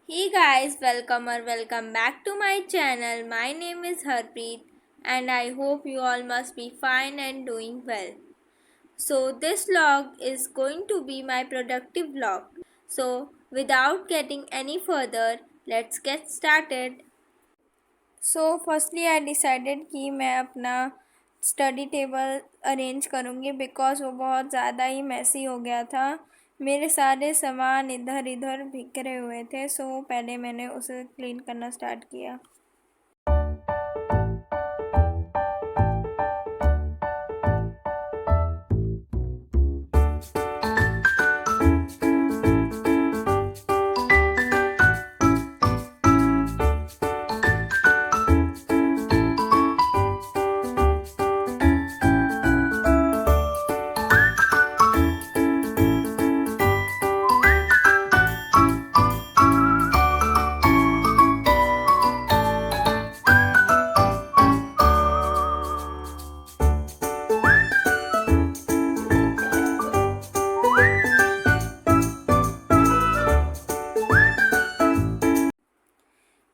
Hey guys, welcome back to my channel. My name is Harpreet and I hope you all must be fine and doing well. So this vlog is going to be my productive vlog. So without getting any further, let's get started. Firstly I decided कि मैं अपना study table arrange करूँगी because वो बहुत ज़्यादा ही मैसी हो गया था। मेरे सारे सामान इधर इधर बिखरे हुए थे। पहले मैंने उसे क्लीन करना स्टार्ट किया।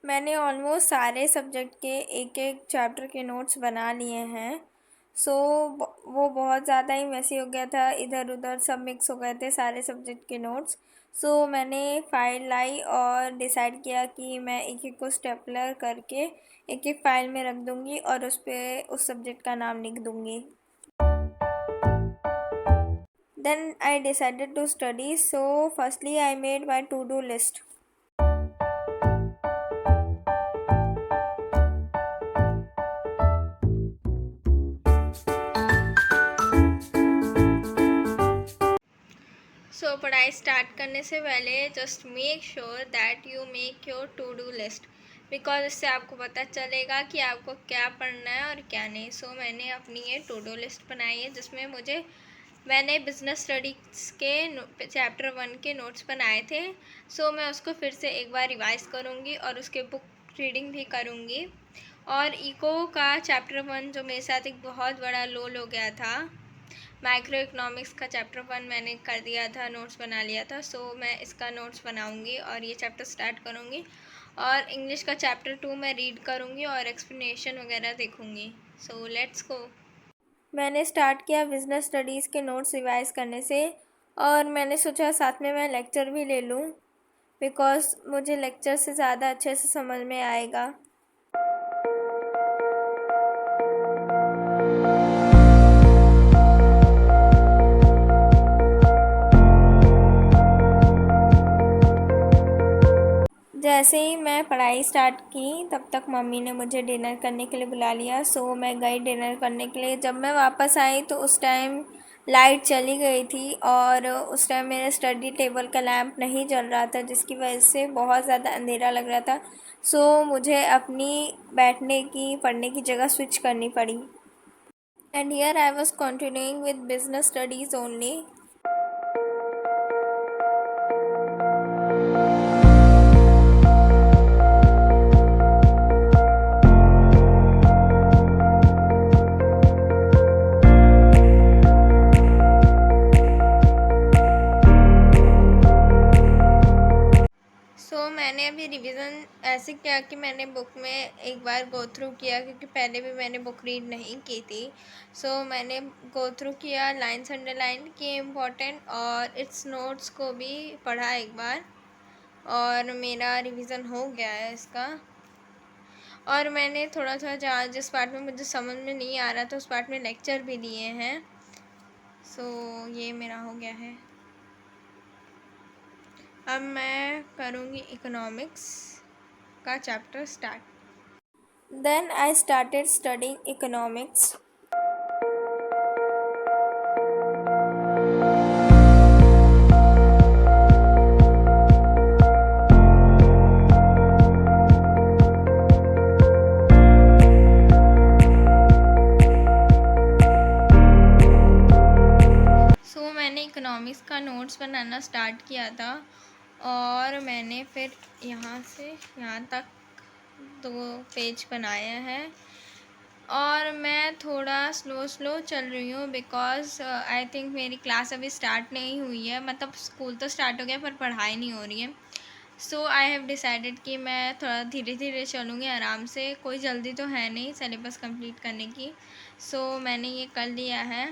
मैंने ऑलमोस्ट सारे सब्जेक्ट के एक एक चैप्टर के नोट्स बना लिए हैं। सो वो बहुत ज़्यादा ही मैसी हो गया था, इधर उधर सब मिक्स हो गए थे सारे सब्जेक्ट के नोट्स। मैंने फाइल लाई और डिसाइड किया कि मैं एक एक को स्टेपलर करके एक एक फाइल में रख दूँगी और उस पर उस सब्जेक्ट का नाम लिख दूँगी। Then I decided to study. Firstly I made my to do list. पढ़ाई स्टार्ट करने से पहले just make sure that you make your to do list, because इससे आपको पता चलेगा कि आपको क्या पढ़ना है और क्या नहीं। मैंने अपनी ये टू डू लिस्ट बनाई है जिसमें मैंने बिज़नेस स्टडीज़ के चैप्टर 1 के नोट्स बनाए थे। मैं उसको फिर से एक बार रिवाइज़ करूँगी और उसके बुक रीडिंग भी करूँगी। और इको का चैप्टर 1 जो मेरे साथ एक बहुत बड़ा लोल हो गया था, माइक्रो इकोनॉमिक्स का चैप्टर 1 मैंने कर दिया था, नोट्स बना लिया था। मैं इसका नोट्स बनाऊंगी और ये चैप्टर स्टार्ट करूंगी। और इंग्लिश का चैप्टर 2 मैं रीड करूंगी और एक्सप्लेनेशन वगैरह देखूंगी। Let's go. मैंने स्टार्ट किया बिज़नेस स्टडीज़ के नोट्स रिवाइज़ करने से, और मैंने सोचा साथ में मैं लेक्चर भी ले लूँ बिकॉज़ मुझे लेक्चर से ज़्यादा अच्छे से समझ में आएगा। जैसे ही मैं पढ़ाई स्टार्ट की तब तक मम्मी ने मुझे डिनर करने के लिए बुला लिया। मैं गई डिनर करने के लिए। जब मैं वापस आई तो उस टाइम लाइट चली गई थी और उस टाइम मेरे स्टडी टेबल का लैंप नहीं जल रहा था, जिसकी वजह से बहुत ज़्यादा अंधेरा लग रहा था। मुझे अपनी बैठने की पढ़ने की जगह स्विच करनी पड़ी। And here I was continuing with business studies only. मैंने अभी रिवीजन ऐसे किया कि मैंने बुक में एक बार गो थ्रू किया, क्योंकि पहले भी मैंने बुक रीड नहीं की थी। मैंने गो थ्रू किया, लाइन्स अंडरलाइन किए इम्पोर्टेंट, और इट्स नोट्स को भी पढ़ा एक बार, और मेरा रिवीजन हो गया है इसका। और मैंने थोड़ा थोड़ा जहाँ जिस पार्ट में मुझे समझ में नहीं आ रहा था उस पार्ट में लेक्चर भी लिए हैं। ये मेरा हो गया है। अब मैं करूँगी इकोनॉमिक्स का chapter start. Then I started studying economics. मैंने इकोनॉमिक्स का नोट्स बनाना स्टार्ट किया था, और मैंने फिर यहाँ से यहाँ तक 2 पेज बनाए हैं। और मैं थोड़ा स्लो चल रही हूँ बिकॉज़ आई थिंक मेरी क्लास अभी स्टार्ट नहीं हुई है। मतलब स्कूल तो स्टार्ट हो गया पर पढ़ाई नहीं हो रही है। सो आई हैव डिसाइडेड कि मैं थोड़ा धीरे धीरे चलूँगी आराम से, कोई जल्दी तो है नहीं सिलेबस कंप्लीट करने की। सो मैंने ये कर लिया है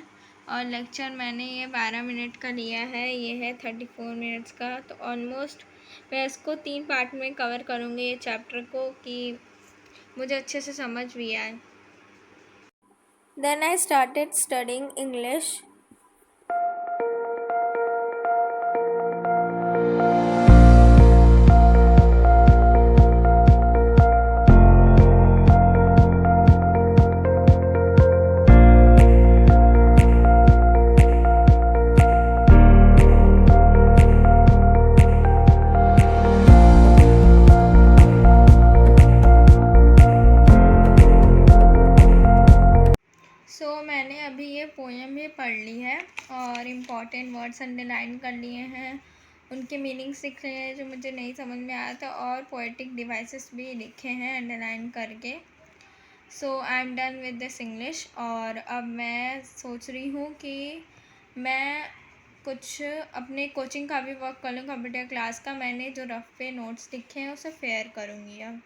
और लेक्चर मैंने ये 12 मिनट का लिया है, ये है 34 मिनट्स का। तो ऑलमोस्ट मैं इसको 3 पार्ट में कवर करूँगी ये चैप्टर को, कि मुझे अच्छे से समझ भी आए। Then I started studying English. मैंने अभी ये पोएम भी पढ़ ली है और इम्पॉर्टेंट वर्ड्स अंडरलाइन कर लिए हैं, उनके मीनिंग्स लिख लिए हैं जो मुझे नहीं समझ में आया था, और पोएटिक डिवाइसेस भी लिखे हैं अंडरलाइन करके। So I am done with this English. और अब मैं सोच रही हूँ कि मैं कुछ अपने कोचिंग का भी वर्क कर लूँ, कंप्यूटर क्लास का। मैंने जो रफ पे नोट्स लिखे हैं उसे फेयर करूँगी अब।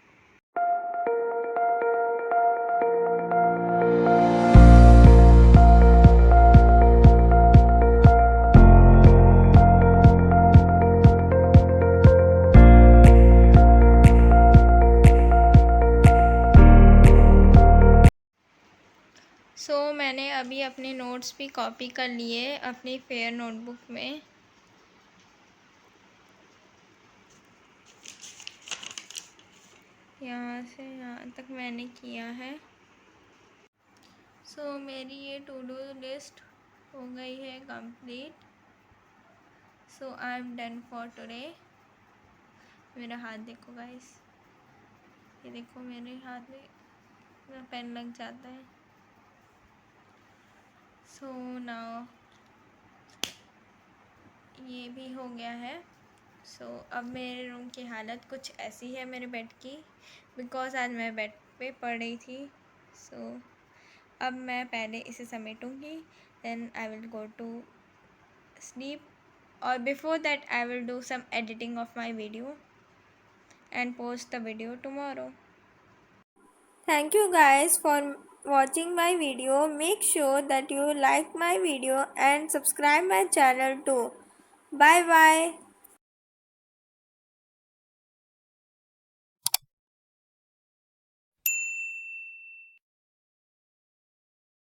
मैंने अभी अपने नोट्स भी कॉपी कर लिए अपनी फेयर नोटबुक में। यहाँ से यहाँ तक मैंने किया है। मेरी ये टू डू लिस्ट हो गई है complete. I am done for today. मेरा हाथ देखो गाइस, ये देखो मेरे हाथ में पेन लग जाता है। नाउ ये भी हो गया है। अब मेरे रूम की हालत कुछ ऐसी है मेरे बेड की, बिकॉज आज मैं बेड पे पड़ रही थी। अब मैं पहले इसे समेटूँगी, then I will go to sleep, और before that I will do some editing of my video and post the video tomorrow. Thank you guys for watching my video. Make sure that you like my video and subscribe my channel too. Bye bye.